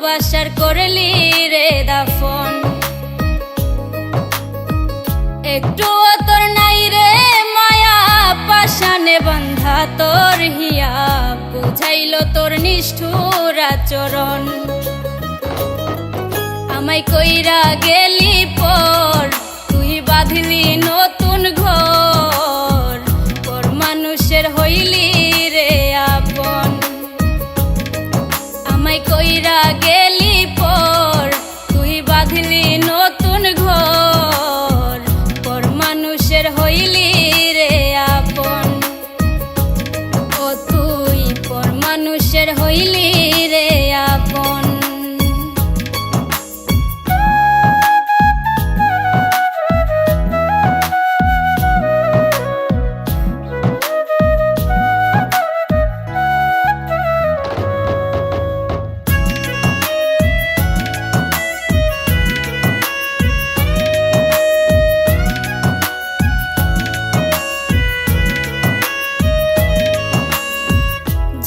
ভালোবাসার করলি রে দাফন। একটু তোর নাই রে মায়া পাশানে বান্ধা তোর হিয়া, বুঝাইল তোর নিষ্ঠুর আচরণ। আমায় কইরা গেলি পর তুই বাঁধলি নতুন ঘর, পর মানুষের হইলি রে আপন। আমায় কইরা গেলি পর তুই বাঁধলি নতুন ঘর, পর মানুষের হইলি রে আপন। ও তুই পর মানুষের হইলি রে আপন।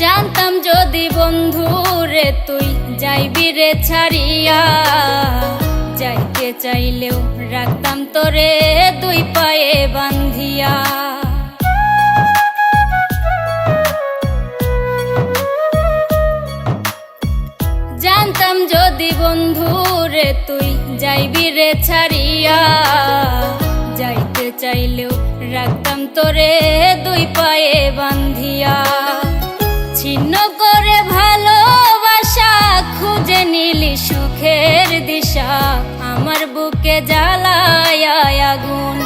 জানতাম যদি বন্ধু রে তুই যাইবি রে ছাড়িয়া, যাইতে চাইলেও রাখতাম তোরে দুই পায়ে বান্ধিয়া। জানতাম যদি বন্ধু রে তুই যাইবি রে ছাড়িয়া, যাইতে চাইলেও রাখতাম তোরে দুই পায়ে বান্ধিয়া। ছিন্ন করে ভালোবাসা খুঁজে নিলি সুখের দিশা, আমার বুকে জ্বালায় আগুন।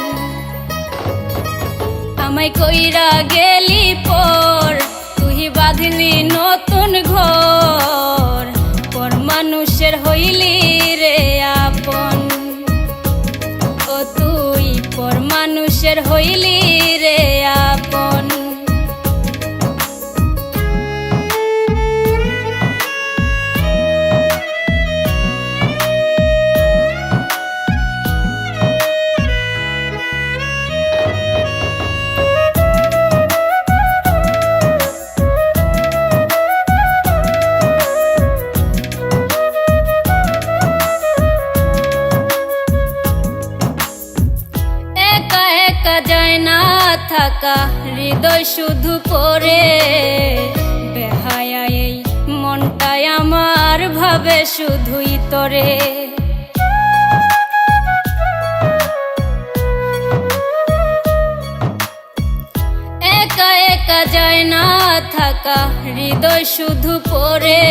আমায় কইরা গেলি পর তুই বাঁধলি নতুন ঘর, পর মানুষের হইলি রে আপন। ও তুই পর মানুষের হইলি রে আপন। যায় না থাকা হৃদয় শুধু পড়ে, বেহায়া এই মনটাই আমার ভাবে শুধুই তোরে। একা একা যায় না থাকা হৃদয় শুধু পড়ে,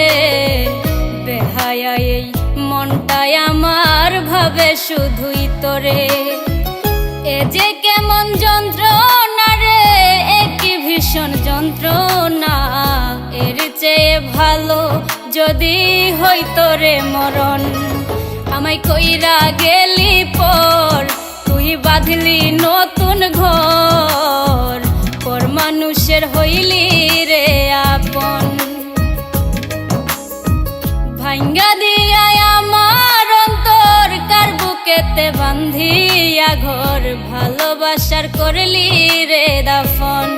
বেহায়া এই মনটাই আমার ভাবে শুধুই তোরে। এ যে কেমন যন্ত্রণা রে, একই ভীষণ যন্ত্রণা, এর চেয়ে ভালো যদি হইতো রে মরণ। আমায় কইরা গেলি পর তুই বাঁধলি নতুন ঘর, পর মানুষের হইলি রে আপন। ভাঙ্গা দিয়া আমার অন্তর কার বুকেতে বান্ধিয়া ঘর, ভালোবাসার করলি রে দাফন।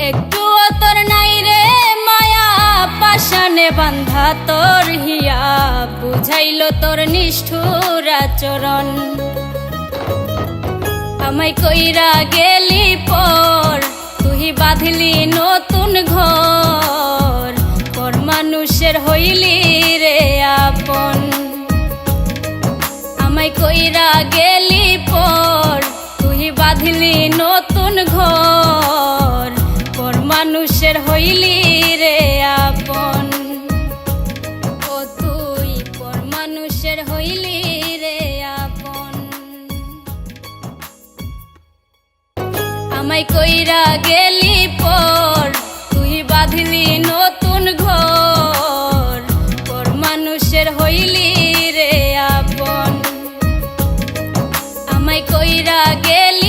একটু তোর নাই রে মায়া পাশানে বান্ধা তোর হিয়া, বুঝাইল তোর নিষ্ঠুর আচরণ। আমায় কইরা গেলি পর তুই বাঁধলি নতুন ঘর, পর মানুষের হইলি রে আপন। আমায় কইরা গেলি পর তুই বাঁধলি নতুন ঘর, পর মানুষের হইলি রে আপন। ও তুই পর মানুষের হইলি রে আপন। আমায় কইরা গেলি পর তুই বাঁধলি নতুন ঘর, পর মানুষের হইলি রে আপন। আমায় কইরা গেলি